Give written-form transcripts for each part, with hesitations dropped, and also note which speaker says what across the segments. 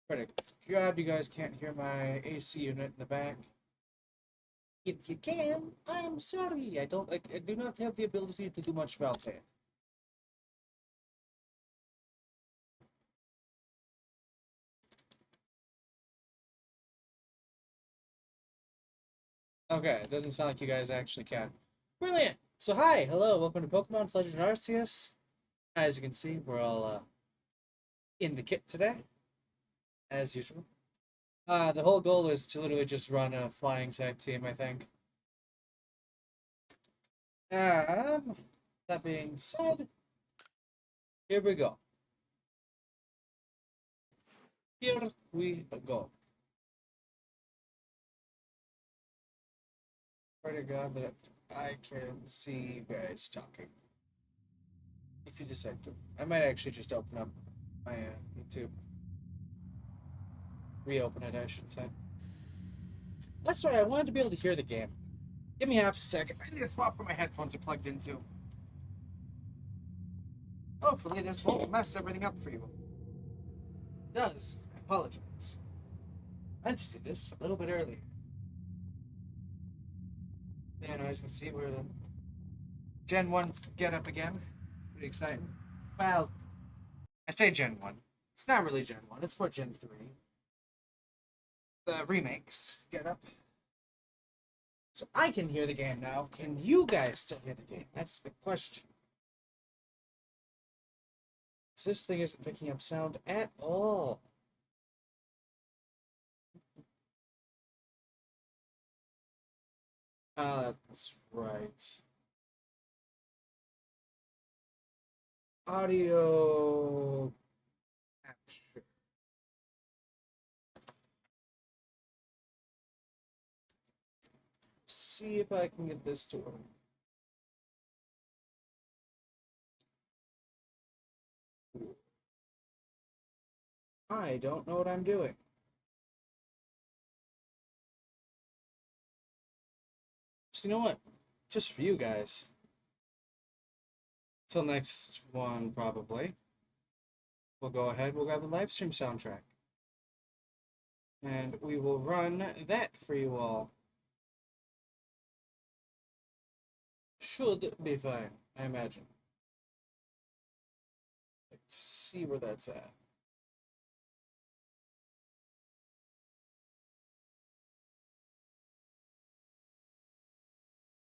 Speaker 1: Pretty God, you guys can't hear my AC unit in the back. If you can, I'm sorry. I do not have the ability to do much about it. Okay, it doesn't sound like you guys actually can. Brilliant. So hi, hello, welcome to Pokemon Legend Arceus. As you can see, we're all in the kit today, as usual. The whole goal is to literally just run a flying type team, I think. Um, that being said, here we go. Here we go. Pray to God that I can see you guys talking. If you decide to. I might actually just open up my YouTube. Reopen it, I should say. That's right, I wanted to be able to hear the game. Give me half a second. I need to swap where my headphones are plugged into. Hopefully this won't mess everything up for you. It does. I apologize. I meant to do this a little bit earlier. Anyways, we see where the Gen 1's get up again. It's pretty exciting. Well, I say Gen 1. It's not really Gen 1, it's for Gen 3. The remakes get up. So I can hear the game now. Can you guys still hear the game? That's the question. So this thing isn't picking up sound at all. That's right. Audio capture. See if I can get this to work. I don't know what I'm doing. So you know what? Just for you guys. Till next one, probably. We'll go ahead, we'll grab the live stream soundtrack. And we will run that for you all. Should be fine, I imagine. Let's see where that's at.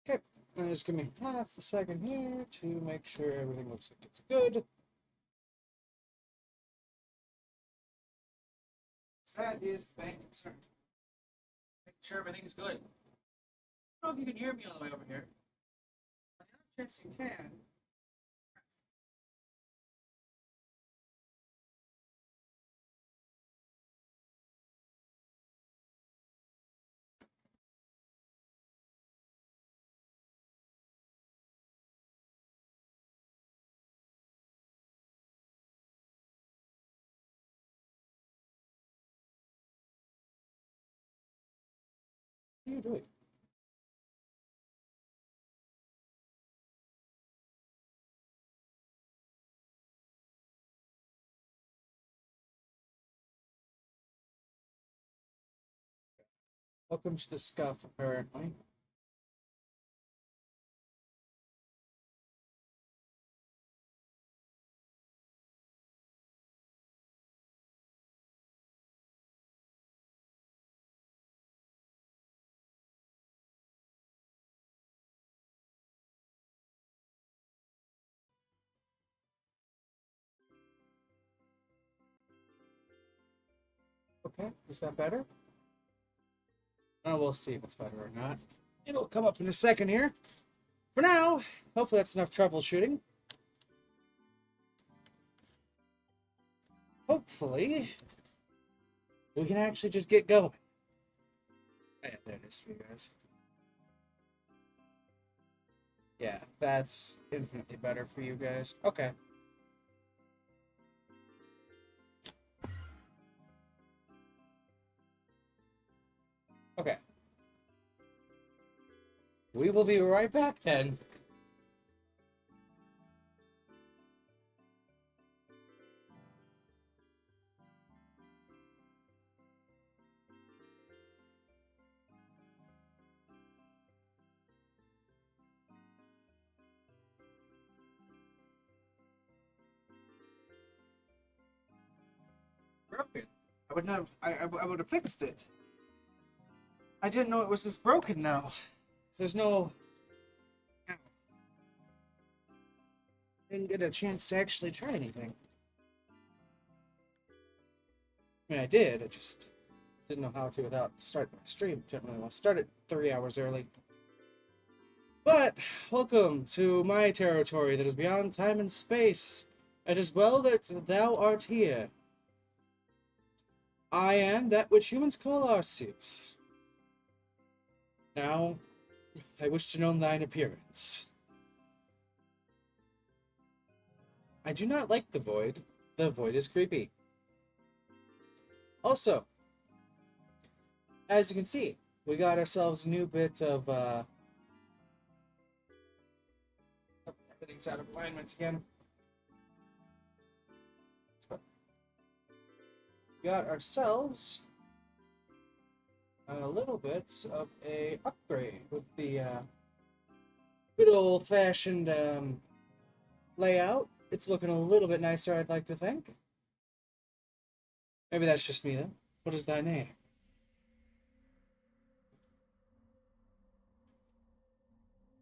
Speaker 1: Okay, and just give me half a second here to make sure everything looks like it's good. That is the main concern. Make sure everything's good. I don't know if you can hear me all the way over here. On the other chance you can. What are you doing? Welcome to the scuff, apparently. Okay, is that better? Oh, we'll see if it's better or not. It'll come up in a second here. For now, hopefully that's enough troubleshooting. Hopefully, we can actually just get going. Yeah, there it is for you guys. Yeah, that's infinitely better for you guys. Okay. Okay. We will be right back then. broken. I would have fixed it. I didn't know it was this broken though. There's no. Ow. Didn't get a chance to actually try anything. I mean, I did. I just didn't know how to without starting my stream. Didn't really want to start it 3 hours early. But welcome to my territory that is beyond time and space. It is well that thou art here. I am that which humans call Arceus. Now, I wish to know thine appearance. I do not like the void. The void is creepy. Also, as you can see, we got ourselves a new bit of, everything's out of alignment again. We got ourselves a little bit of a upgrade with the good old-fashioned layout. It's looking a little bit nicer, I'd like to think. Maybe that's just me, then. What is thy name?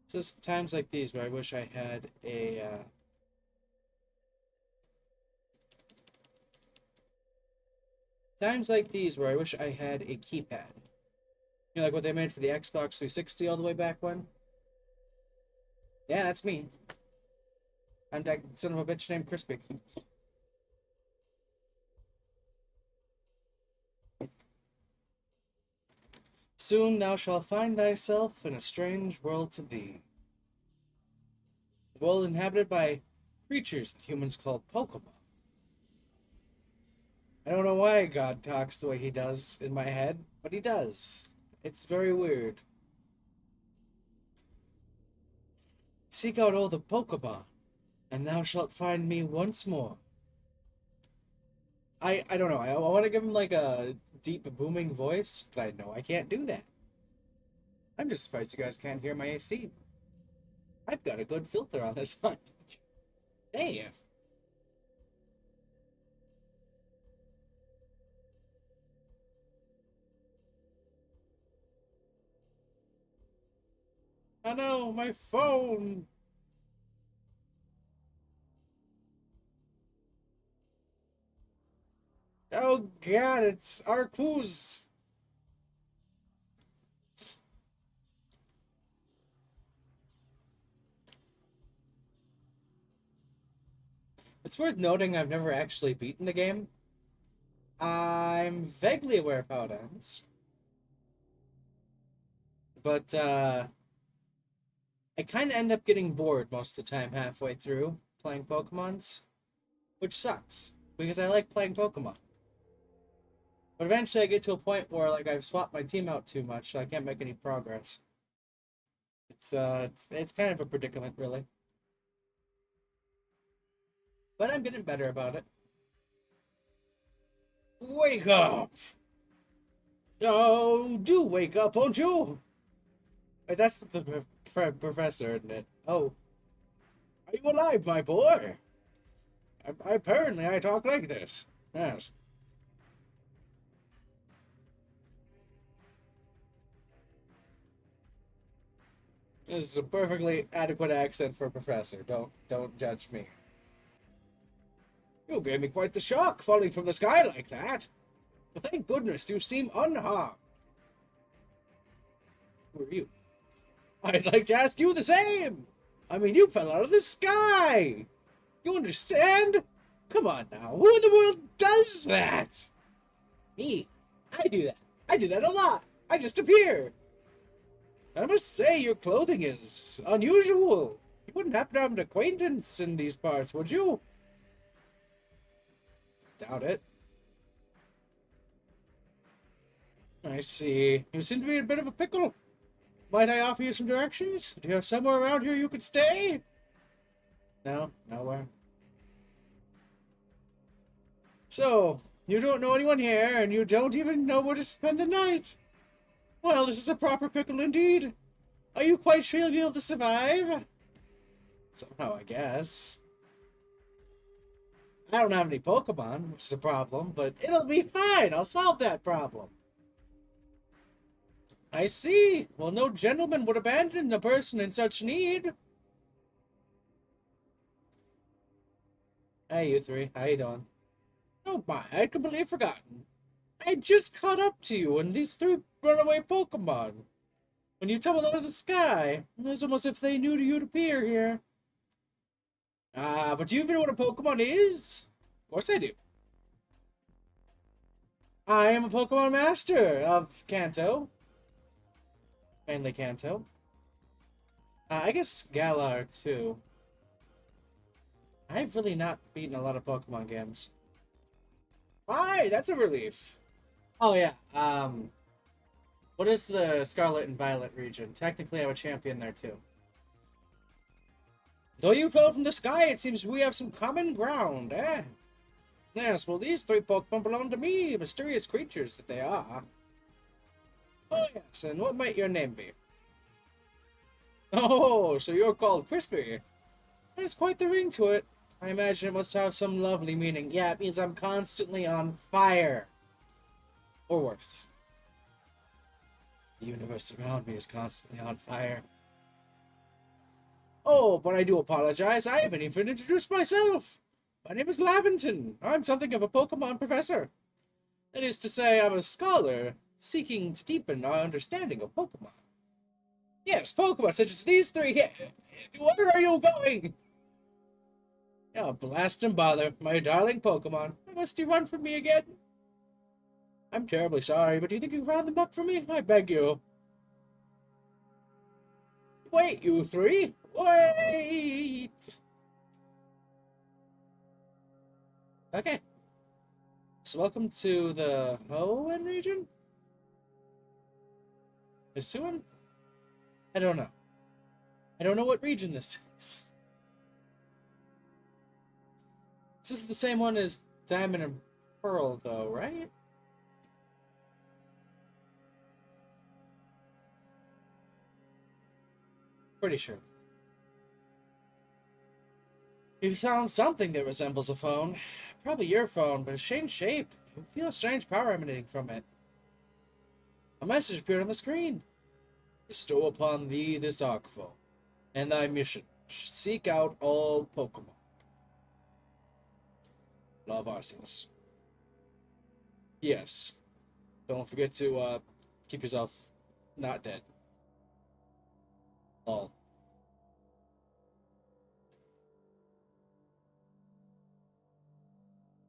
Speaker 1: It's just times like these where I wish I had a, times like these where I wish I had a keypad. You know, like what they made for the Xbox 360 all the way back when? Yeah, that's me. I'm that son of a bitch named Crispy. Soon thou shalt find thyself in a strange world to thee. A world inhabited by creatures that humans call Pokémon. I don't know why God talks the way he does in my head, but he does. It's very weird. Seek out all the Pokémon, and thou shalt find me once more. I don't know. I want to give him like a deep booming voice, but I know I can't do that. I'm just surprised you guys can't hear my AC. I've got a good filter on this one. Hey. Oh no, my phone! Oh god, it's Arceus! It's worth noting I've never actually beaten the game. I'm vaguely aware of how it ends. But, I kind of end up getting bored most of the time halfway through playing Pokemons, which sucks, because I like playing Pokemon. But eventually I get to a point where, like, I've swapped my team out too much, so I can't make any progress. It's kind of a predicament, really. But I'm getting better about it. Wake up! Oh, do wake up, won't you? Wait, that's the professor, isn't it? Oh. Are you alive, my boy? Apparently I talk like this. Yes. This is a perfectly adequate accent for a professor. Don't judge me. You gave me quite the shock, falling from the sky like that. But thank goodness you seem unharmed. Who are you? I'd like to ask you the same. I mean, you fell out of the sky. You understand? Come on now. Who in the world does that? Me. I do that. I do that a lot. I just appear. I must say, your clothing is unusual. You wouldn't happen to have an acquaintance in these parts, would you? Doubt it. I see. You seem to be in a bit of a pickle. Might I offer you some directions? Do you have somewhere around here you could stay? No? Nowhere? So, you don't know anyone here, and you don't even know where to spend the night. Well, this is a proper pickle indeed. Are you quite sure you'll be able to survive? Somehow, I guess. I don't have any Pokemon, which is a problem, but it'll be fine. I'll solve that problem. I see. Well, no gentleman would abandon a person in such need. Hey, you three. How you doing? Oh my, I'd completely forgotten. I just caught up to you and these three runaway Pokemon. When you tumbled out of the sky, it was almost as if they knew you'd appear here. But do you even know what a Pokemon is? Of course I do. I am a Pokemon Master of Kanto. Mainly Kanto. I guess Galar, too. I've really not beaten a lot of Pokemon games. Why? That's a relief. Oh, yeah. What is the Scarlet and Violet region? Technically, I'm a champion there, too. Though you fell from the sky, it seems we have some common ground, eh? Yes, well, these three Pokemon belong to me, mysterious creatures that they are. Oh, yes, and what might your name be? Oh, so you're called Crispy. There's quite the ring to it. I imagine it must have some lovely meaning. Yeah, it means I'm constantly on fire. Or worse. The universe around me is constantly on fire. Oh, but I do apologize. I haven't even introduced myself. My name is Laventon. I'm something of a Pokemon professor. That is to say, I'm a scholar seeking to deepen our understanding of Pokemon. Yes, Pokemon such as these three. Where are you going? Yeah, blast and bother, my darling Pokemon. Must you run from me again? I'm terribly sorry, but do you think you can round them up for me? I beg you. Wait, you three! Wait! Okay. So welcome to the Hoenn region? Hisuian? I don't know. I don't know what region this is. This is the same one as Diamond and Pearl, though, right? Pretty sure. You found something that resembles a phone. Probably your phone, but a strange shape. You feel a strange power emanating from it. A message appeared on the screen. Bestow upon thee this Arcphone, and thy mission. Seek out all Pokemon. Love, Arceus. Yes. Don't forget to keep yourself not dead. All.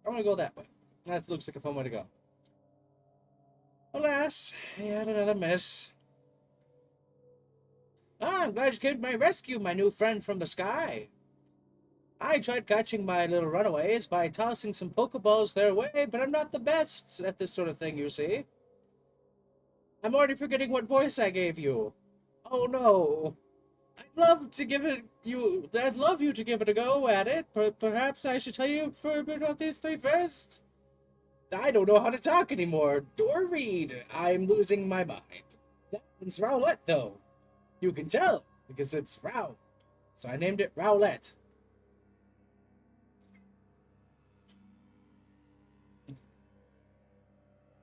Speaker 1: I'm gonna go that way. That looks like a fun way to go. Alas, yet another miss. I'm glad you came to my rescue, my new friend from the sky. I tried catching my little runaways by tossing some Pokeballs their way, but I'm not the best at this sort of thing, you see. I'm already forgetting what voice I gave you. Oh no. I'd love you to give it a go at it, but perhaps I should tell you for a bit about these three first. I don't know how to talk anymore, or read. I'm losing my mind. That one's Rowlet, though. You can tell, because it's Row. So I named it Rowlet.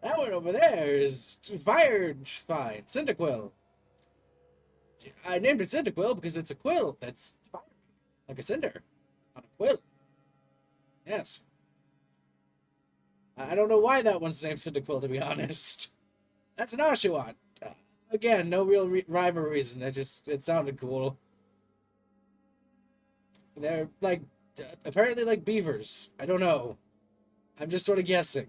Speaker 1: That one over there is Fire Spine, Cyndaquil. I named it Cyndaquil because it's a quill that's fiery, like a cinder, on a quill. Yes. I don't know why that one's named Cyndaquil, to be honest. That's an Oshawott. Again, no real rhyme or reason. It sounded cool. They're like, apparently like beavers. I don't know. I'm just sort of guessing.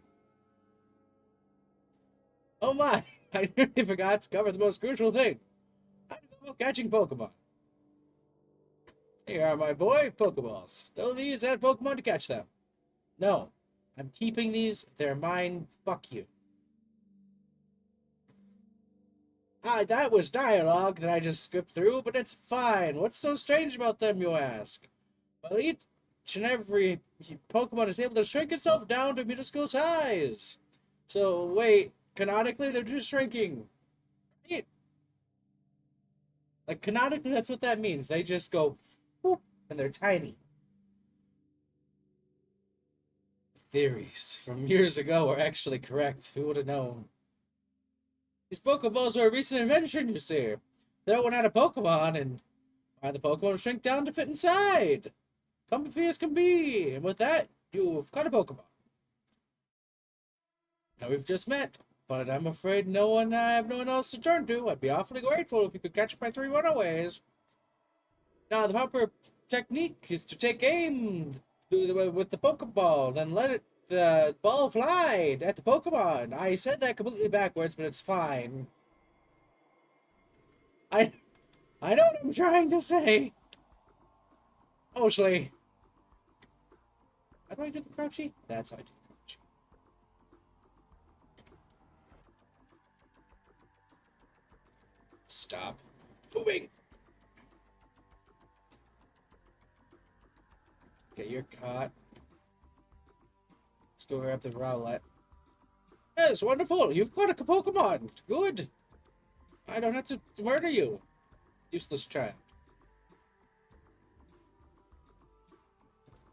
Speaker 1: Oh my, I nearly forgot to cover the most crucial thing. How to go about catching Pokemon. Here are my boy, Pokeballs. Throw these at Pokemon to catch them. No, I'm keeping these. They're mine. Fuck you. That was dialogue that I just skipped through, but it's fine. What's so strange about them, you ask? Well, each and every Pokemon is able to shrink itself down to minuscule size. So, wait, canonically, they're just shrinking. Right? Like, canonically, that's what that means. They just go, whoop, and they're tiny.
Speaker 2: theories from years ago are actually correct. Who would have known? These Pokeballs are a recent invention, you see. Throw one at a Pokemon, and the Pokemon shrink down to fit inside. Comfy as can be. And with that, you've caught a Pokemon. Now we've just met, but I'm afraid I have no one else to turn to. I'd be awfully grateful if you could catch my 3 runaways. Now, the proper technique is to take aim with the Pokeball, then let the ball fly at the Pokemon. I said that completely backwards, but it's fine. I know what I'm trying to say. Mostly. How do I do the crouchy? That's how I do the crouchy. Stop moving. Okay, you're caught. Let's go grab the Rowlet. Yes, wonderful. You've caught a Pokemon. Good. I don't have to murder you. Useless child.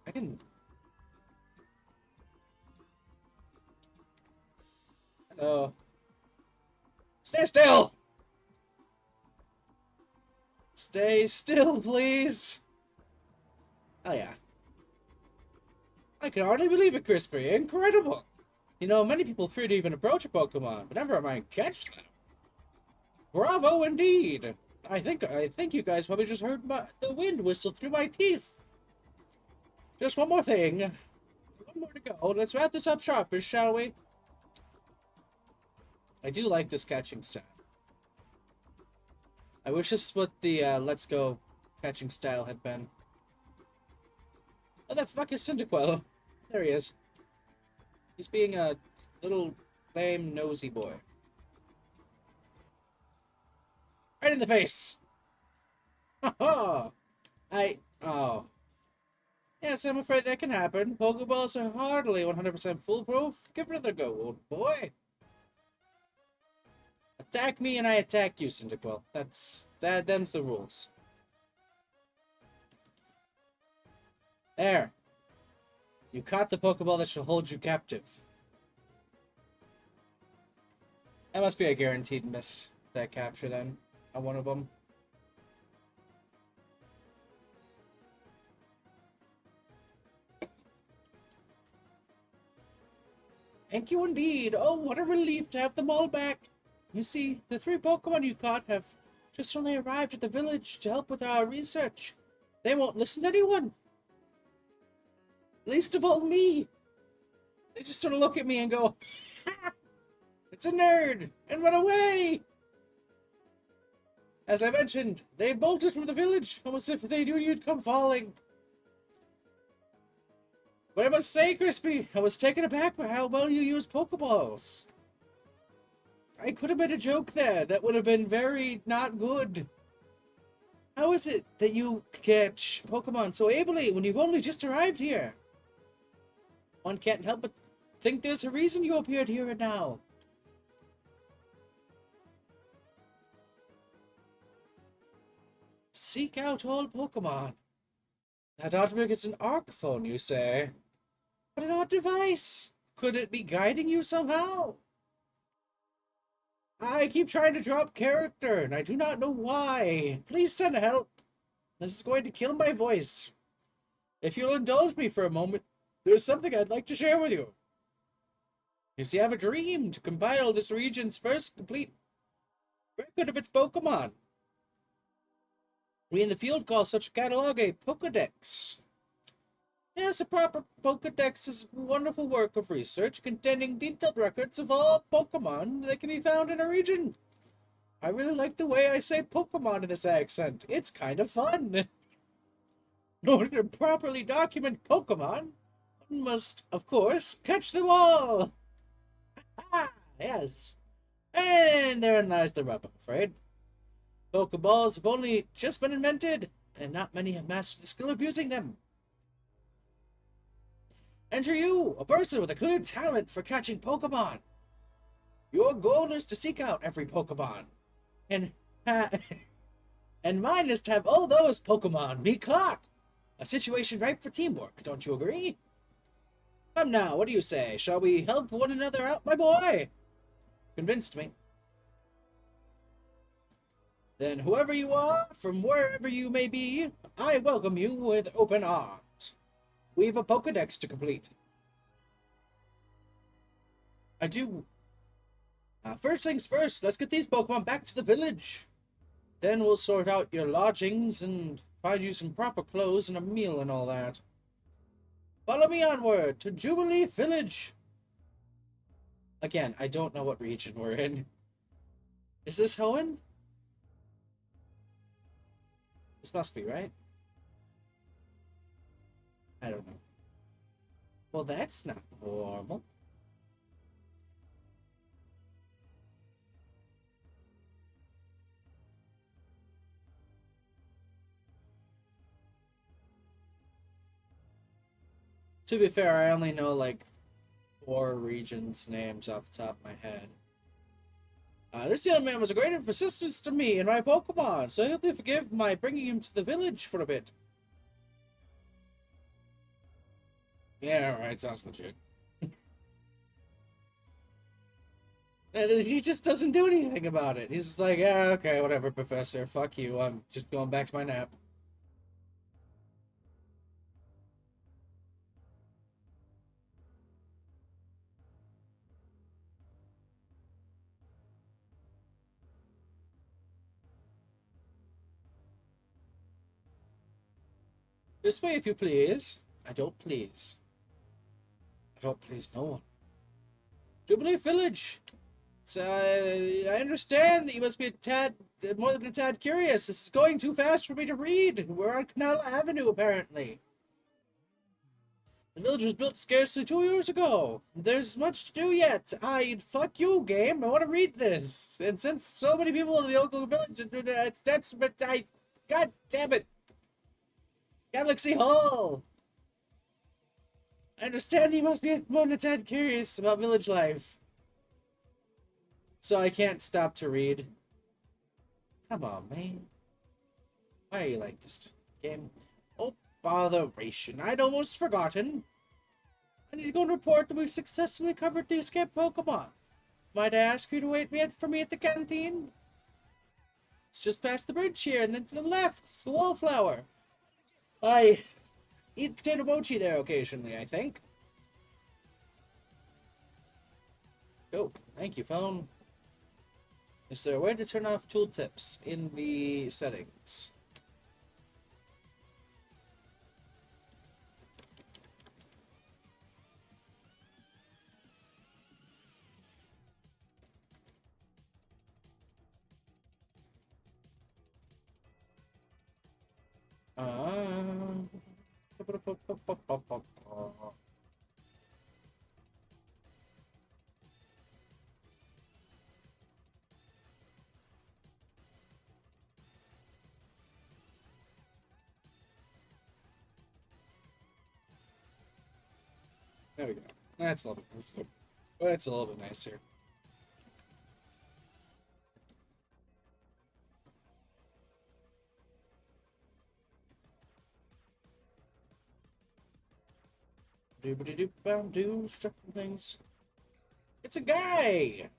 Speaker 2: I can... Hello. Stay still! Stay still, please. Oh, yeah. I can hardly believe it, Crispy. Incredible. You know, many people fear to even approach a Pokemon, but never mind catch them. Bravo, indeed. I think you guys probably just heard the wind whistle through my teeth. Just one more thing. One more to go. Let's wrap this up sharpish, shall we? I do like this catching style. I wish this is what the Let's Go catching style had been. Oh, that fuck is Cyndaquil. There he is. He's being a little lame nosy boy. Right in the face! Ha ha! Oh. Yes, I'm afraid that can happen. Pokeballs are hardly 100% foolproof. Give it another go, old boy. Attack me and I attack you, Cyndaquil. Them's the rules. There. You caught the Pokeball that shall hold you captive. That must be a guaranteed miss, that capture then, on one of them. Thank you indeed. Oh, what a relief to have them all back. You see, the 3 Pokemon you caught have just only arrived at the village to help with our research. They won't listen to anyone. Least of all me. They just sort of look at me and go, ha! It's a nerd! And run away! As I mentioned, they bolted from the village, almost if they knew you'd come falling. But I must say, Crispy, I was taken aback by how well you use Pokeballs. I could have made a joke there that would have been very not good. How is it that you catch Pokemon so ably when you've only just arrived here? One can't help but think there's a reason you appeared here and now. Seek out all Pokemon. That object is an Arc phone, you say? What an odd device! Could it be guiding you somehow? I keep trying to drop character, and I do not know why. Please send help. This is going to kill my voice. If you'll indulge me for a moment, there's something I'd like to share with you. You see, I have a dream to compile this region's first complete record of its Pokemon. We in the field call such a catalog a Pokedex. Yes, a proper Pokedex is a wonderful work of research containing detailed records of all Pokemon that can be found in a region. I really like the way I say Pokemon in this accent. It's kind of fun. In order to properly document Pokemon, one must, of course, catch them all. Ah, yes. And therein lies the rub, I'm afraid. Pokeballs have only just been invented, and not many have mastered the skill of using them. Enter you, a person with a clear talent for catching Pokemon. Your goal is to seek out every Pokemon, and mine is to have all those Pokemon be caught. A situation ripe for teamwork, don't you agree? Come now, what do you say? Shall we help one another out, my boy? Convinced me. Then whoever you are, from wherever you may be, I welcome you with open arms. We've a Pokedex to complete. I do. First things first, let's get these Pokemon back to the village. Then we'll sort out your lodgings and find you some proper clothes and a meal and all that. Follow me onward to Jubilee Village. Again, I don't know what region we're in. Is this Hoenn? This must be, right? I don't know. Well, that's not normal. To be fair, I only know like 4 regions' names off the top of my head. This young man was a great assistance to me and my Pokemon, so he'll be forgive my bringing him to the village for a bit. Yeah, right, sounds legit. And he just doesn't do anything about it. He's just like, yeah, okay, whatever, Professor, fuck you, I'm just going back to my nap. This way, if you please. I don't please. I don't please no one. Jubilee Village. So, I understand that you must be a tad, more than a tad curious. This is going too fast for me to read. We're on Canal Avenue, apparently. The village was built scarcely 2 years ago. There's much to do yet. Fuck you, game. I want to read this. And since so many people in the local village, God damn it. Galaxy Hall! I understand you must be more than a tad curious about village life. So I can't stop to read. Come on, man. Why are you like this game? Oh, botheration. I'd almost forgotten. I need to go and report that we've successfully covered the escaped Pokemon. Might I ask you to wait for me at the canteen? It's just past the bridge here, and then to the left. It's the Wallflower. I eat potato mochi there occasionally, I think. Oh, thank you, phone. Is there a way to turn off tooltips in the settings? There we go. That's a little bit nicer. That's a little bit nicer. Doobity-doop-bow-doo, structural things. It's a guy!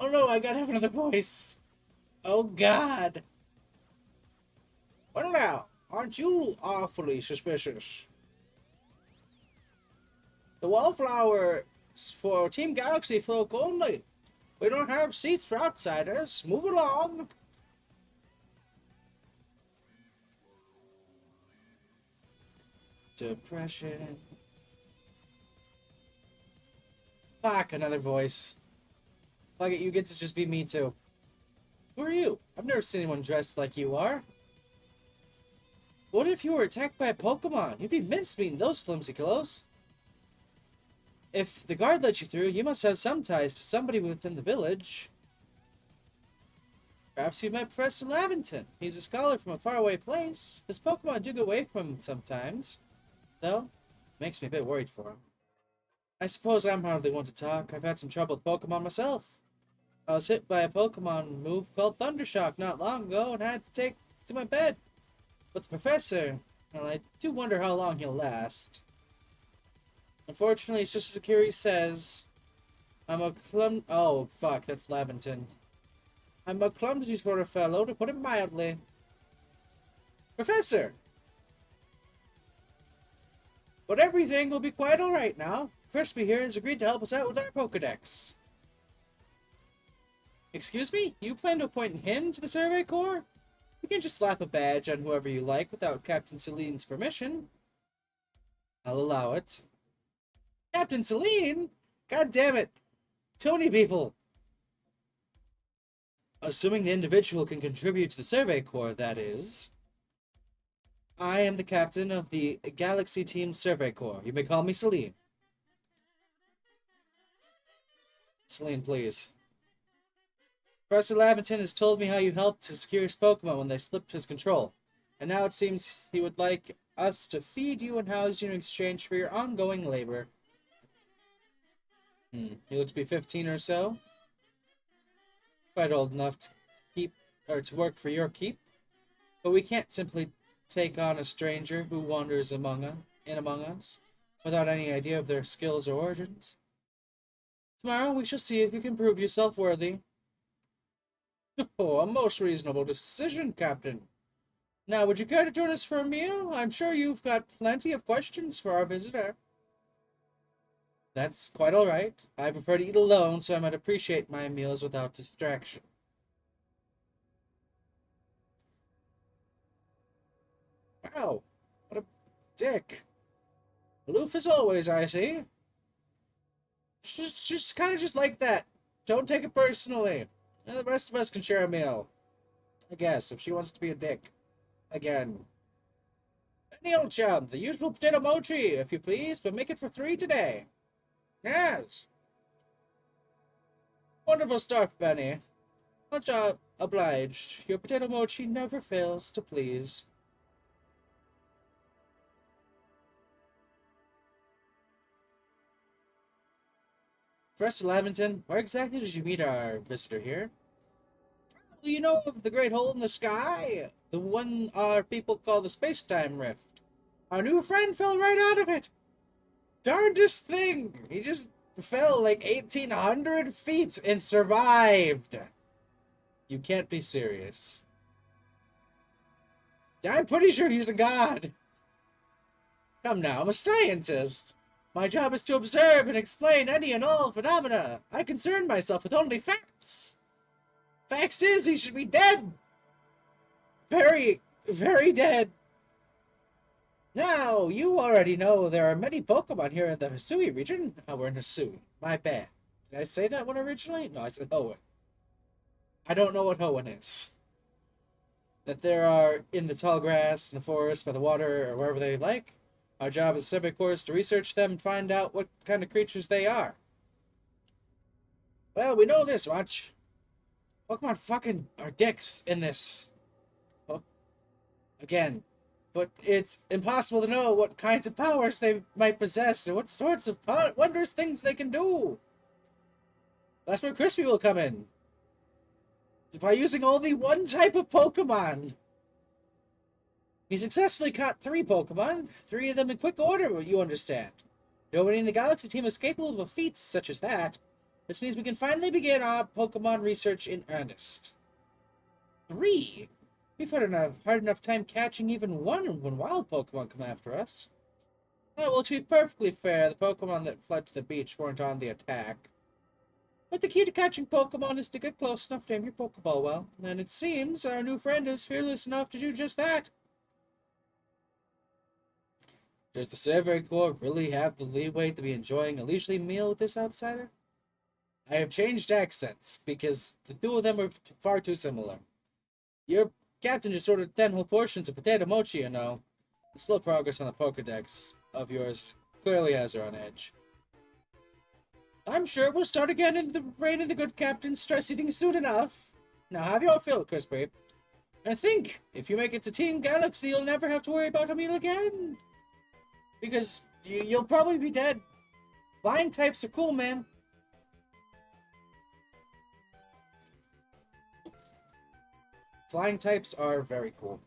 Speaker 2: Oh no, I gotta have another voice. Oh god. Well now, aren't you awfully suspicious? The Wallflower is for Team Galaxy folk only. We don't have seats for outsiders. Move along. Depression. Fuck, another voice. Fuck it, you get to just be me too. Who are you? I've never seen anyone dressed like you are. What if you were attacked by a Pokemon? You'd be mincemeat in those flimsy clothes. If the guard let you through, you must have some ties to somebody within the village. Perhaps you met Professor Lavington. He's a scholar from a faraway place. His Pokemon do get away from him sometimes. Though, makes me a bit worried for him. I suppose I'm hardly one to talk. I've had some trouble with Pokemon myself. I was hit by a Pokemon move called Thundershock not long ago and had to take to my bed. But the Professor, well, I do wonder how long he'll last. Unfortunately, it's just as Akiri says. I'm a Oh, fuck, that's Laventon. I'm a clumsy sort of fellow, to put it mildly. Professor! But everything will be quite alright now. Crispy here has agreed to help us out with our Pokedex. Excuse me? You plan to appoint him to the Survey Corps? You can just slap a badge on whoever you like without Captain Celine's permission. I'll allow it. Captain Celine? God damn it. Too many people. Assuming the individual can contribute to the Survey Corps, that is. I am the captain of the Galaxy Team Survey Corps. You may call me Celine. Celine, please. Professor Laventon has told me how you helped to secure his Pokemon when they slipped his control. And now it seems he would like us to feed you and house you in exchange for your ongoing labor. You look to be 15 or so. Quite old enough to to work for your keep. But we can't simply take on a stranger who wanders among us without any idea of their skills or origins. Tomorrow we shall see if you can prove yourself worthy. Oh, a most reasonable decision, Captain. Now, would you care to join us for a meal? I'm sure you've got plenty of questions for our visitor. That's quite all right. I prefer to eat alone, so I might appreciate my meals without distraction. Wow, what a dick. Aloof as always, I see. Just kind of just like that. Don't take it personally. And the rest of us can share a meal. I guess, if she wants to be a dick. Again. Any old chum, the usual potato mochi, if you please, but make it for 3 today. Yes. Wonderful stuff, Benny. Much obliged. Your potato mochi never fails to please. Professor Lavington, where exactly did you meet our visitor here? Well, you know of the great hole in the sky? The one our people call the space-time rift. Our new friend fell right out of it. Darndest thing! He just fell like 1,800 feet and survived. You can't be serious. I'm pretty sure he's a god. Come now, I'm a scientist. My job is to observe and explain any and all phenomena. I concern myself with only facts. Facts is he should be dead. Very, very dead. Now, you already know there are many Pokemon here in the Hisui region. Oh, we're in Hisui. My bad. Did I say that one originally? No, I said Hoenn. I don't know what Hoenn is. That there are in the tall grass, in the forest, by the water, or wherever they like. Our job as Survey Corps is to research them and find out what kind of creatures they are. Well, we know this much. Pokemon fucking are dicks in this. Oh, again. But it's impossible to know what kinds of powers they might possess and what sorts of wondrous things they can do. That's where Crispy will come in. By using only one type of Pokemon. He successfully caught 3 Pokemon, 3 of them in quick order, you understand. Nobody in the Galaxy team is capable of a feat such as that. This means we can finally begin our Pokemon research in earnest. 3? We've had hard enough time catching even one when wild Pokemon come after us. Well, to be perfectly fair, the Pokemon that fled to the beach weren't on the attack. But the key to catching Pokemon is to get close enough to aim your Pokeball well, and it seems our new friend is fearless enough to do just that. Does the Survey Corps really have the leeway to be enjoying a leisurely meal with this outsider? I have changed accents, because the 2 of them are far too similar. Your captain just ordered 10 whole portions of potato mochi, you know. The slow progress on the Pokedex of yours clearly has her on edge. I'm sure we'll start again in the reign of the good captain's stress eating soon enough. Now have your fill, Crispy. And think, if you make it to Team Galaxy, you'll never have to worry about a meal again. Because you'll probably be dead. Flying types are cool, man. Flying types are very cool.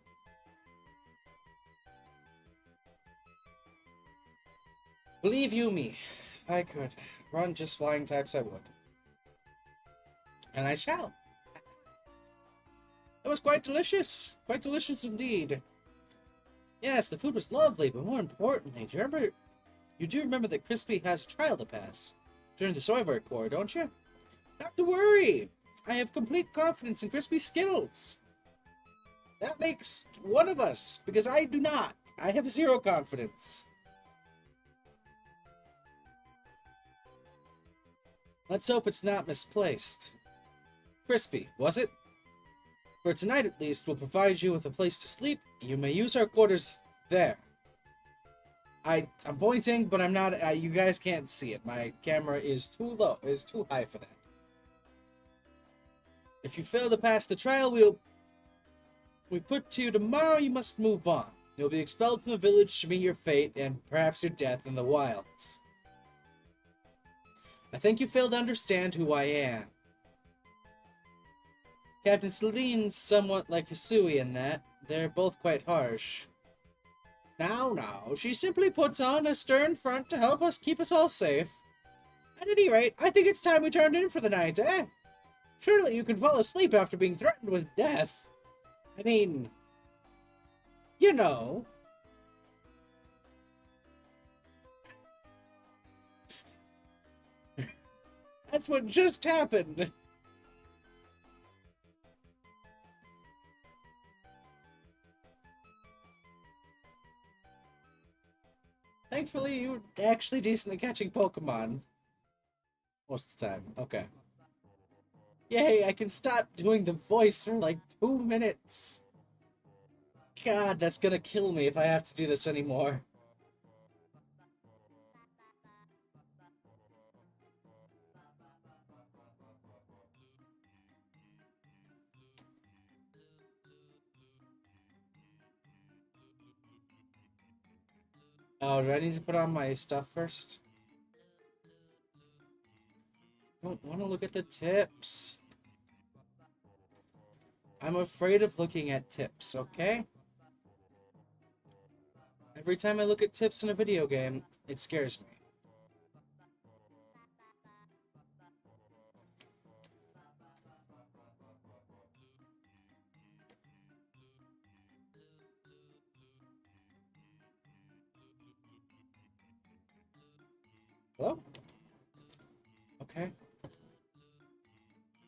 Speaker 2: Believe you me, if I could run just flying types, I would. And I shall. It was quite delicious. Quite delicious indeed. Yes, the food was lovely, but more importantly, you do remember that Crispy has a trial to pass during the Soyver Corps, don't you? Not to worry. I have complete confidence in Crispy's skills. That makes one of us, because I do not. I have zero confidence. Let's hope it's not misplaced. Crispy, was it? For tonight at least, we'll provide you with a place to sleep. You may use our quarters there. I'm pointing, but I'm not. You guys can't see it. My camera is too low. Is too high for that. If you fail to pass the trial, we put to you tomorrow. You must move on. You'll be expelled from the village to meet your fate and perhaps your death in the wilds. I think you fail to understand who I am. Captain Celine's somewhat like Hisui in that. They're both quite harsh. Now, she simply puts on a stern front to help us keep us all safe. At any rate, I think it's time we turned in for the night, eh? Surely you can fall asleep after being threatened with death. I mean, you know. That's what just happened. Thankfully, you're actually decent at catching Pokemon. Most of the time. Okay. Yay, I can stop doing the voice for like 2 minutes. God, that's gonna kill me if I have to do this anymore. Oh, do I need to put on my stuff first? I don't want to look at the tips. I'm afraid of looking at tips, okay? Every time I look at tips in a video game, it scares me. Hello? Okay.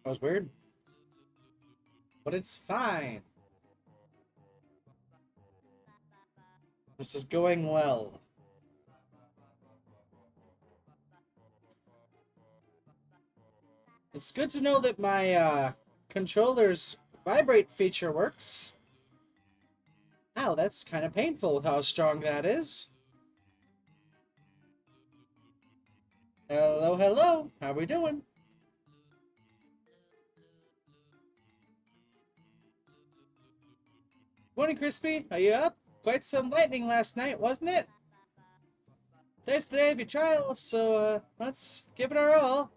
Speaker 2: That was weird. But it's fine. This is going well. It's good to know that my controller's vibrate feature works. Ow, that's kind of painful with how strong that is. Hello, hello. How we doing? Morning, Crispy. Are you up? Quite some lightning last night, wasn't it? Today's the day of your trial, so let's give it our all.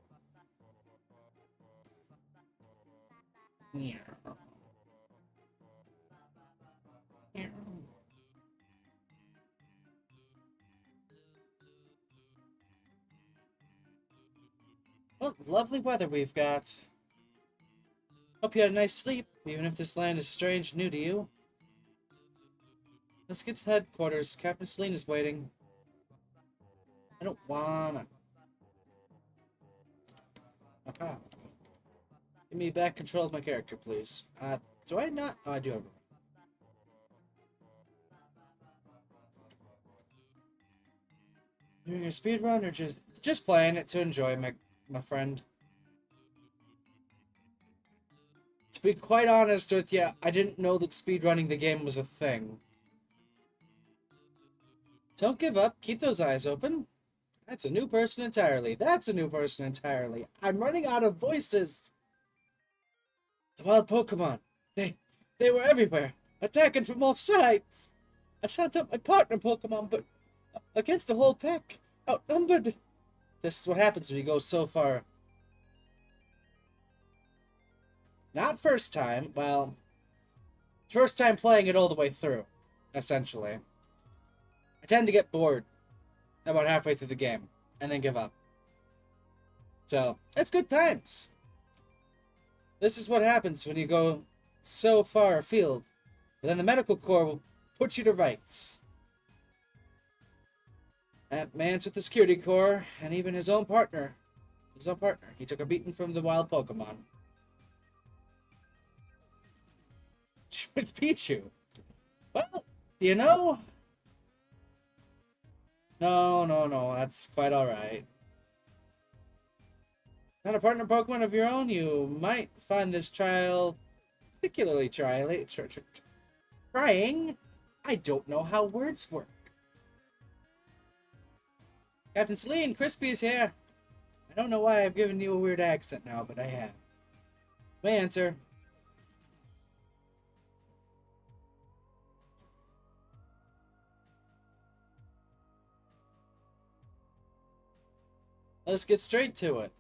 Speaker 2: Well, lovely weather we've got. Hope you had a nice sleep, even if this land is strange and new to you. Let's get to headquarters. Captain Celine is waiting. I don't wanna. Aha. Give me back control of my character, please. Do I not? Oh, I do have it. Doing a speed run or just playing it to enjoy, my friend? To be quite honest with you, I didn't know that speedrunning the game was a thing. Don't give up. Keep those eyes open. That's a new person entirely. That's a new person entirely. I'm running out of voices. The wild Pokemon. They were everywhere, attacking from all sides. I sent up my partner Pokemon, but against the whole pack, outnumbered. This is what happens when you go so far. Not first time, well, first time playing it all the way through, essentially. I tend to get bored. about halfway through the game and then give up. So, it's good times. This is what happens when you go so far afield. But then the medical corps will put you to rights. That man's with the security corps, and even his own partner. He took a beating from the wild Pokemon. With Pichu. Well, you know... No, that's quite alright. Not a partner Pokemon of your own, you might find this trial particularly trying. I don't know how words work. Captain Celine, Crispy is here. I don't know why I've given you a weird accent now, but I have. My answer. Let's get straight to it.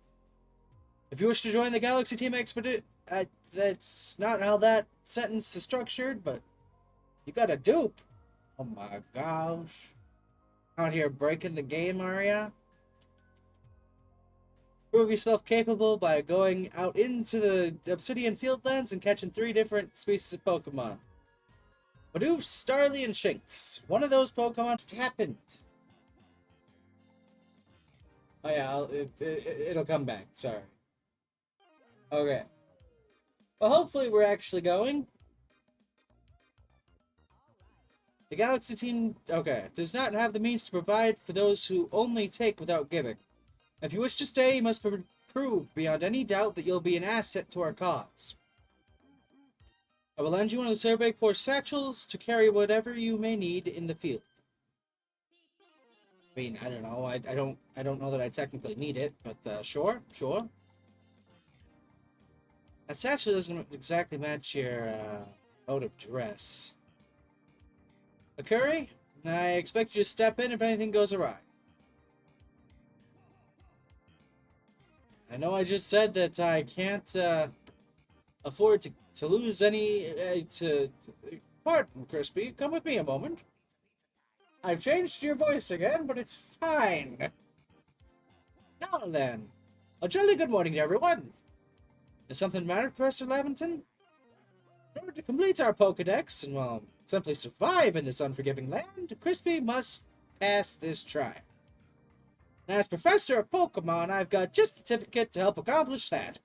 Speaker 2: If you wish to join the Galaxy Team Expedition, that's not how that sentence is structured, but you got a dupe. Oh my gosh. Out here breaking the game, are ya? Prove yourself capable by going out into the Obsidian Fieldlands and catching 3 different species of Pokemon. Bidoof, Starly, and Shinx. One of those Pokemon's happened. Oh yeah, it'll come back, sorry. Okay. Well, hopefully we're actually going. The Galaxy Team, does not have the means to provide for those who only take without giving. If you wish to stay, you must prove beyond any doubt that you'll be an asset to our cause. I will lend you one of the Survey Corps satchels to carry whatever you may need in the field. I mean, I don't know. I don't know that I technically need it, but sure. A satchel doesn't exactly match your mode of dress. A curry? I expect you to step in if anything goes awry. I know I just said that I can't afford to lose any Pardon, Crispy. Come with me a moment. I've changed your voice again, but it's fine. Now then, a jolly good morning to everyone. Is something the matter, Professor Lavington? In order to complete our Pokedex and, well, simply survive in this unforgiving land, Crispy must pass this trial. And as Professor of Pokemon, I've got just the certificate to help accomplish that.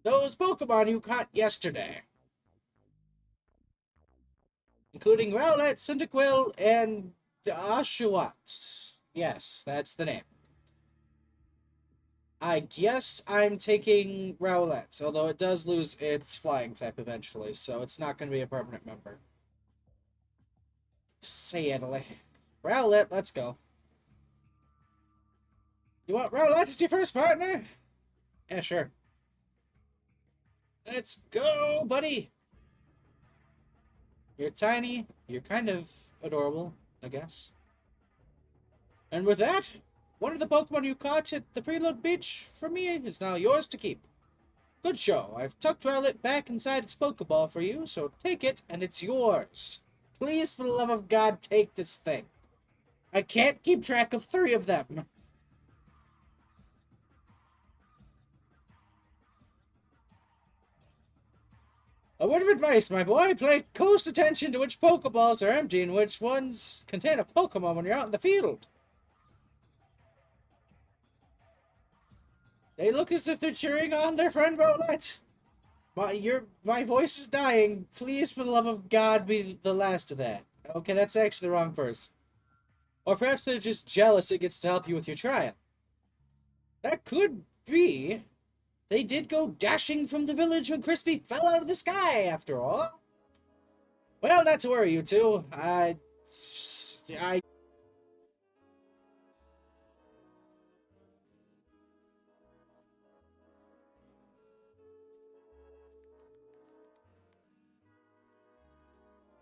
Speaker 2: Those Pokemon you caught yesterday, including Rowlet, Cyndaquil, and Oshawott. Yes, that's the name. I guess I'm taking Rowlet, although it does lose its flying type eventually, so it's not going to be a permanent member. Say Italy. Rowlet, let's go. You want Rowlet as your first partner? Yeah, sure. Let's go, buddy! You're tiny, you're kind of adorable, I guess. And with that, one of the Pokemon you caught at the Preload Beach for me is now yours to keep. Good show. I've tucked Rowlet back inside its Pokeball for you, so take it and it's yours. Please, for the love of God, take this thing. I can't keep track of 3 of them. A word of advice, my boy. Pay close attention to which Pokeballs are empty and which ones contain a Pokemon when you're out in the field. They look as if they're cheering on their friend Rowlet. My voice is dying. Please, for the love of God, be the last of that. Okay, that's actually the wrong person. Or perhaps they're just jealous it gets to help you with your trial. That could be. They did go dashing from the village when Crispy fell out of the sky, after all. Well, not to worry, you two.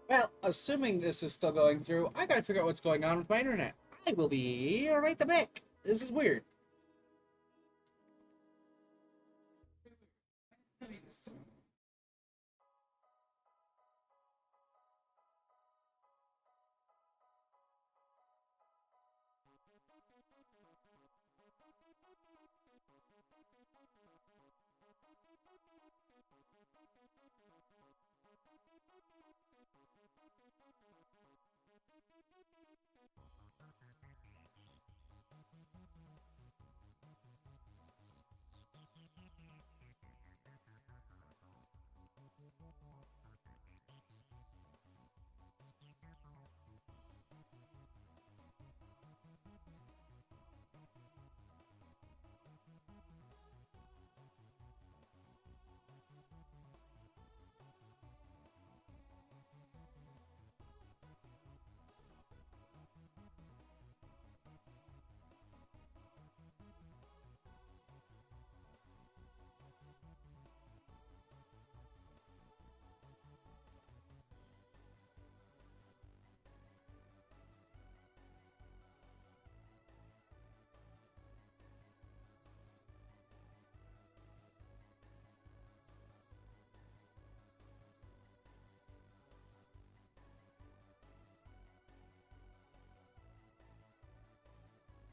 Speaker 2: Well, assuming this is still going through, I gotta figure out what's going on with my internet. I will be right back. This is weird.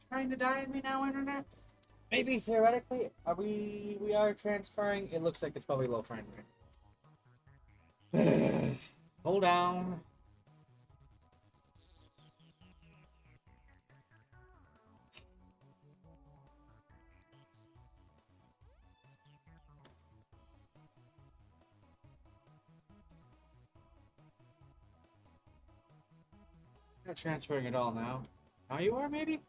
Speaker 2: trying to die on me now, internet? Maybe theoretically, we are transferring. It looks like it's probably low frame rate. Hold on. Not transferring at all now. Now you are, maybe?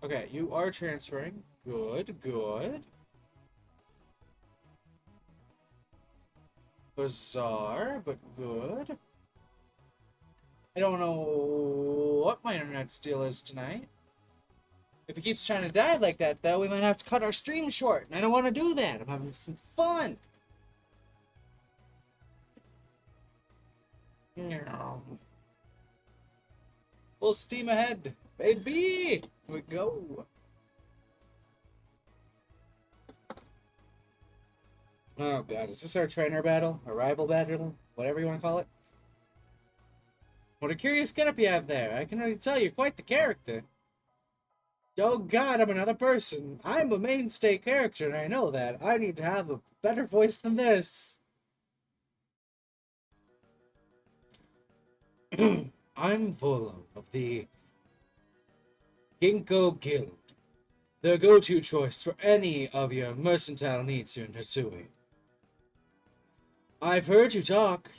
Speaker 2: Okay, you are transferring. Good, good. Bizarre, but good. I don't know what my internet steal is tonight. If it keeps trying to die like that, though, we might have to cut our stream short. And I don't want to do that. I'm having some fun. Full steam ahead, baby. Here we go. Oh god, is this our trainer battle? Our rival battle? Whatever you want to call it? What a curious getup you have there. I can already tell you're quite the character. Oh god, I'm another person. I'm a mainstay character, and I know that. I need to have a better voice than this. I'm Volo of the Ginkgo Guild, the go-to choice for any of your mercantile needs here in Hisui. I've heard talk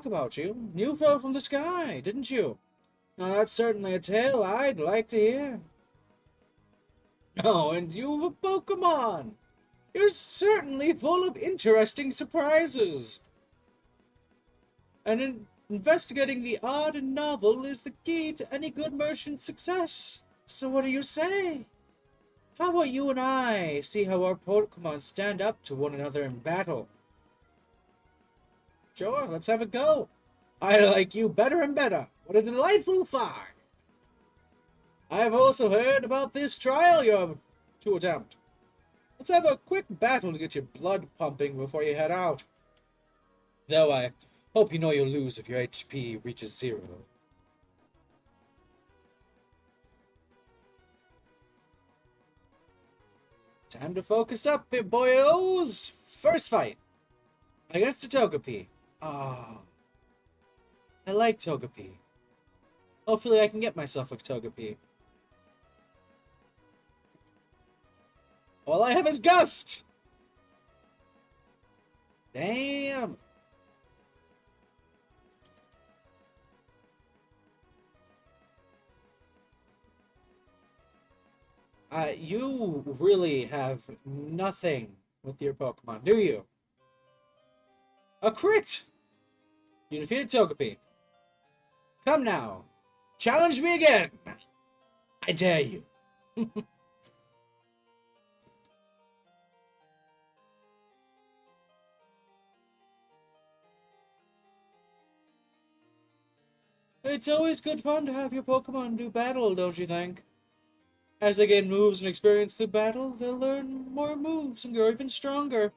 Speaker 2: about you. You fell from the sky, didn't you? Now that's certainly a tale I'd like to hear. Oh, and you've a Pokémon! You're certainly full of interesting surprises. And investigating the odd and novel is the key to any good merchant's success. So what do you say? How about you and I see how our Pokémon stand up to one another in battle? Sure, let's have a go. I like you better and better. What a delightful find. I've also heard about this trial you're to attempt. Let's have a quick battle to get your blood pumping before you head out. Though I hope you know you'll lose if your HP reaches 0. Time to focus up, big boyos! First fight against the Togepi. Ah, I like Togepi. Hopefully I can get myself a Togepi. All I have is Gust! Damn! You really have nothing with your Pokemon, do you? A crit! You defeated Togepi. Come now. Challenge me again. I dare you. It's always good fun to have your Pokemon do battle, don't you think? As they gain moves and experience through battle, they'll learn more moves and grow even stronger.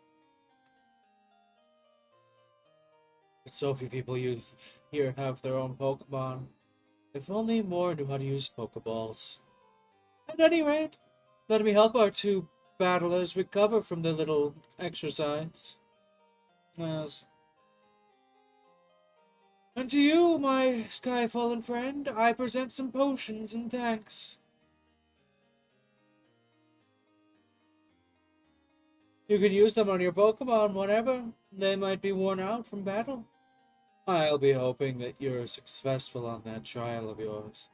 Speaker 2: But so few people here have their own Pokemon. If only more knew how to use Pokeballs. At any rate, let me help our two battlers recover from their little exercise. Yes. And to you, my sky-fallen friend, I present some potions in thanks. You can use them on your Pokemon whenever they might be worn out from battle. I'll be hoping that you're successful on that trial of yours.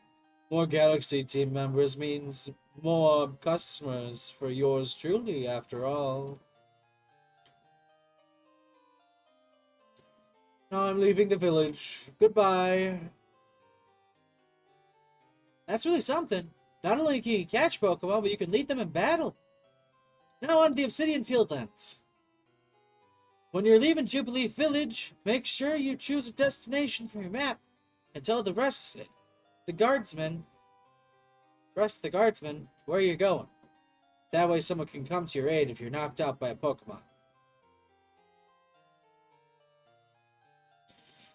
Speaker 2: More Galaxy team members means more customers for yours truly, after all. Now I'm leaving the village. Goodbye. That's really something. Not only can you catch Pokemon, but you can lead them in battle. Now on to the Obsidian Fieldlands. When you're leaving Jubilee Village, make sure you choose a destination from your map and tell the guardsmen, where you're going. That way someone can come to your aid if you're knocked out by a Pokemon.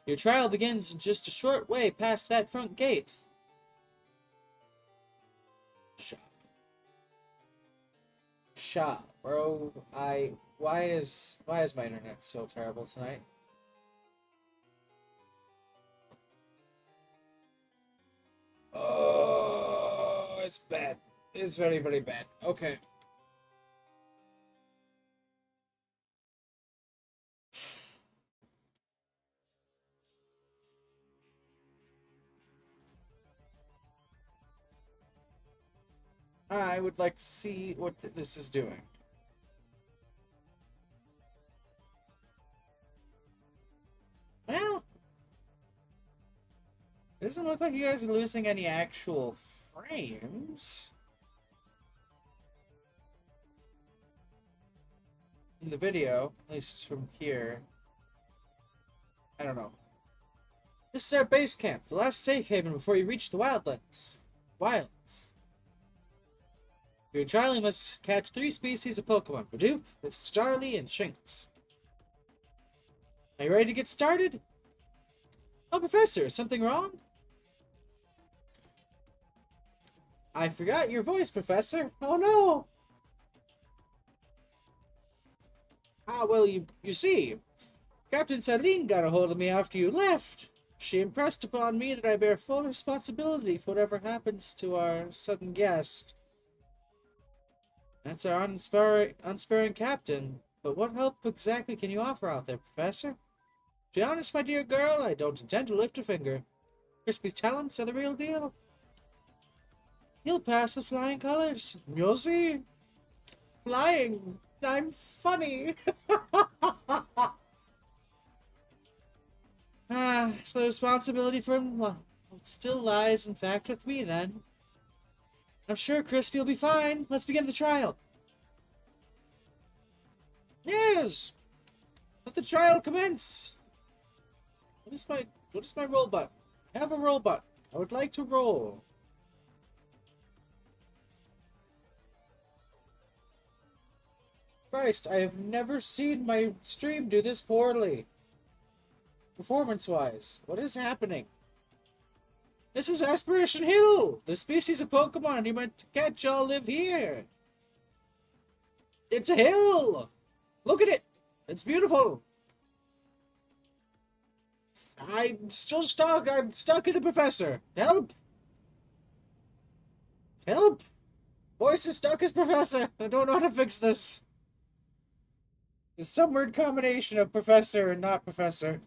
Speaker 2: Your trial begins just a short way past that front gate. shop. Shop, bro. Why is my internet so terrible tonight? Oh, it's bad. It's very, very bad. Okay. I would like to see what this is doing. Well, it doesn't look like you guys are losing any actual frames. In the video, at least from here. I don't know. This is our base camp, the last safe haven before you reach the wildlands. Wilds. Your trial, you must catch 3 species of Pokemon: Bidoof, Starly, and Shinx. Are you ready to get started? Oh, Professor, is something wrong? I forgot your voice, Professor. Oh no! Ah, well, you see, Captain Saline got a hold of me after you left. She impressed upon me that I bear full responsibility for whatever happens to our sudden guest. That's our unsparing captain. But what help exactly can you offer out there, Professor? To be honest, my dear girl, I don't intend to lift a finger. Crispy's talents are the real deal. He'll pass with flying colors. You'll see. Flying. I'm funny. So the responsibility for him, well, it still lies, in fact, with me, then. I'm sure Crispy will be fine. Let's begin the trial. Yes! Let the trial commence. What is my roll button? I have a roll button. I would like to roll. Christ, I have never seen my stream do this poorly. Performance-wise, what is happening? This is Aspiration Hill! The species of Pokemon you meant to catch all live here. It's a hill! Look at it! It's beautiful! I'm still stuck. I'm stuck in the Professor. Help! Help! Voice is stuck as Professor. I don't know how to fix this. It's some weird combination of Professor and not Professor.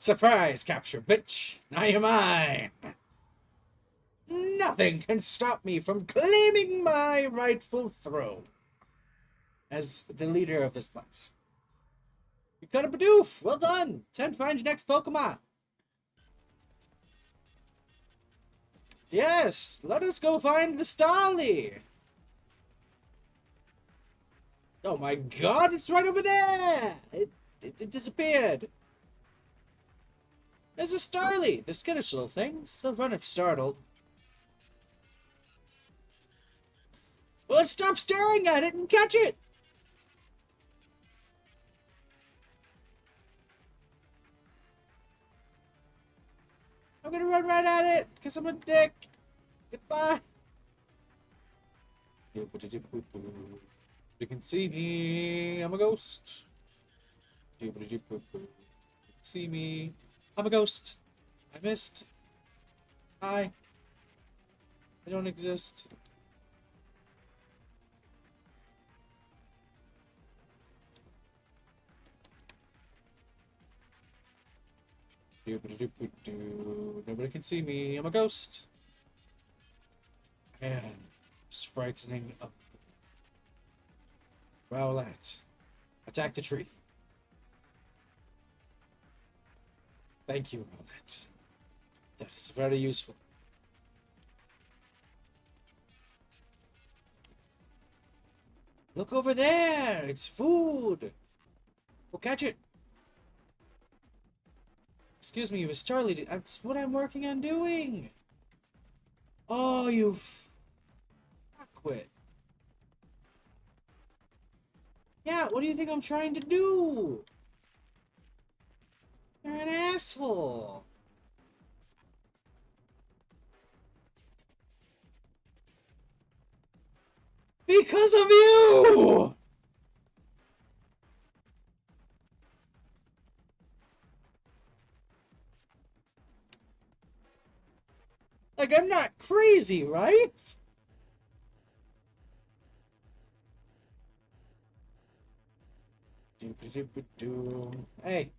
Speaker 2: Surprise capture, bitch! Now you're mine! Nothing can stop me from claiming my rightful throne as the leader of this place. You got a Bidoof! Well done! Time to find your next Pokemon! Yes! Let us go find the Starly! Oh my god, it's right over there! It disappeared! There's a Starly! The skittish little thing. Still run if startled. Well, stop staring at it and catch it! I'm gonna run right at it, because I'm a dick. Goodbye. You can see me, I'm a ghost. You see me, I'm a ghost. I missed. Hi. I don't exist. Nobody can see me. I'm a ghost. And it's frightening up. Rowlet, attack the tree. Thank you, Rowlet. That is very useful. Look over there! It's food! Go catch it! Excuse me, you was Starly. That's what I'm working on doing! Oh, you fuckwit. Yeah, what do you think I'm trying to do? You're an asshole. Because of you! Like, I'm not crazy, right? Hey.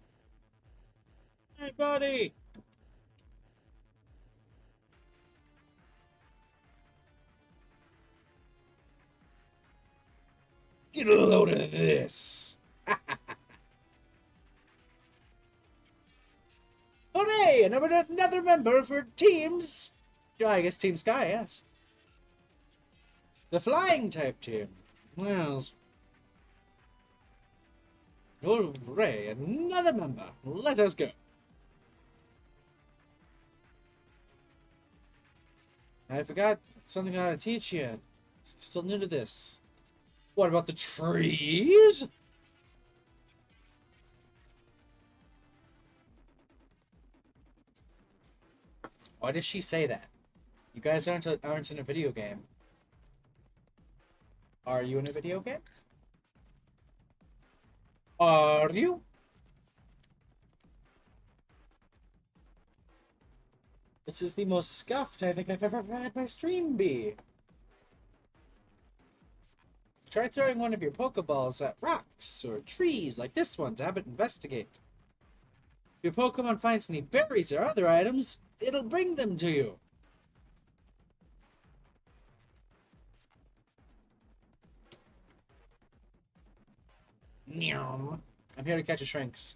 Speaker 2: Hey, buddy! Get a load of this! Hooray! Another member for Teams... Yeah, I guess Team Sky, yes. The flying type team. Yes. Hooray! Another member. Let us go. I forgot something I ought to teach you. Still new to this. What about the trees? Why does she say that? You guys aren't in a video game. Are you in a video game? Are you? This is the most scuffed I think I've ever had my stream be. Try throwing one of your Pokeballs at rocks or trees like this one to have it investigate. If your Pokemon finds any berries or other items, it'll bring them to you. Meow. I'm here to catch a Shrinks.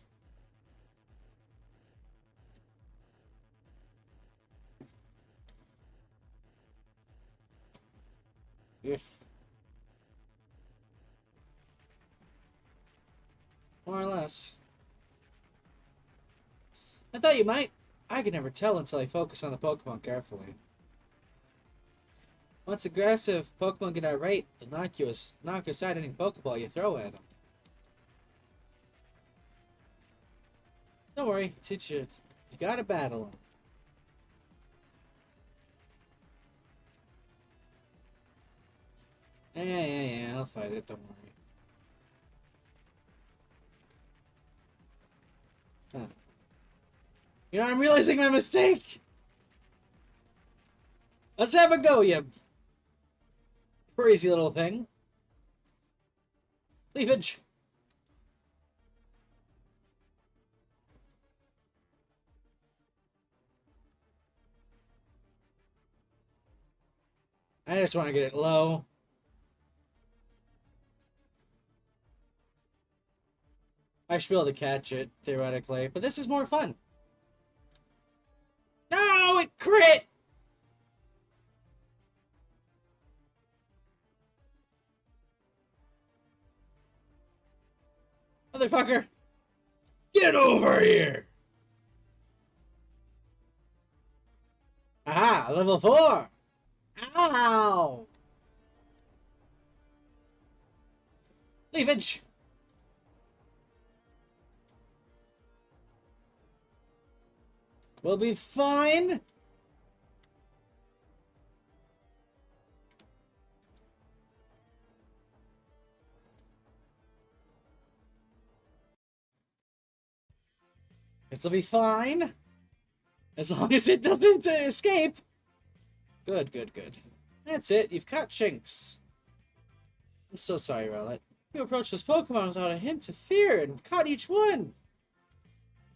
Speaker 2: If. More or less. I thought you might. I could never tell until I focus on the Pokemon carefully. Once aggressive Pokemon get irate, they'll knock aside any Pokeball you throw at them. Don't worry, teach you. You gotta battle them. Yeah, I'll fight it, don't worry. Huh. You know, I'm realizing my mistake! Let's have a go, you crazy little thing. Leafage! I just want to get it low. I should be able to catch it, theoretically. But this is more fun. No, it crit! Motherfucker! Get over here! Aha, level 4! Ow! Leafage! We'll be fine! This'll be fine! As long as it doesn't escape! Good, good, good. That's it, you've caught Shinx. I'm so sorry, Rowlet. You approached this Pokemon without a hint of fear and caught each one!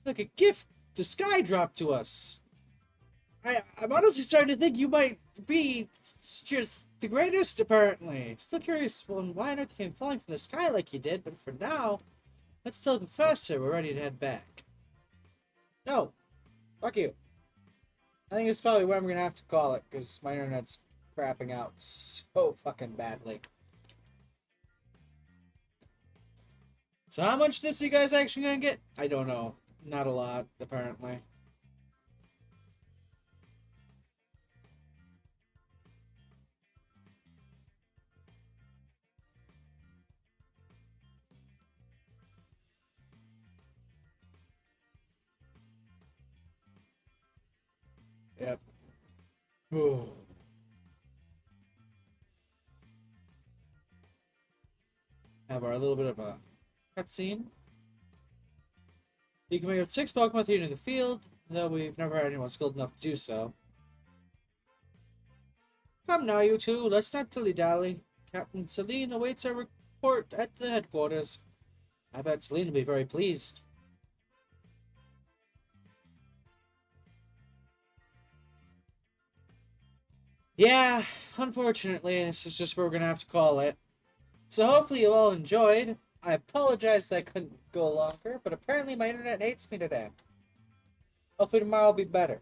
Speaker 2: Like a gift the sky dropped to us. I'm honestly starting to think you might be just the greatest, apparently. Still curious why on earth you came falling from the sky like you did, but for now, let's tell the professor we're ready to head back. No. Fuck you. I think it's probably what I'm gonna have to call it, because my internet's crapping out so fucking badly. So how much this you guys actually gonna get? I don't know. Not a lot, apparently. Yep. Ooh. Have our little bit of a cutscene. You can pick up 6 Pokemon through into the field, though we've never had anyone skilled enough to do so. Come now, you two, let's not dilly-dally. Captain Celine awaits our report at the headquarters. I bet Celine will be very pleased. Yeah, unfortunately, this is just what we're gonna have to call it. So hopefully you all enjoyed. I apologize that I couldn't go longer, but apparently my internet hates me today. Hopefully tomorrow will be better.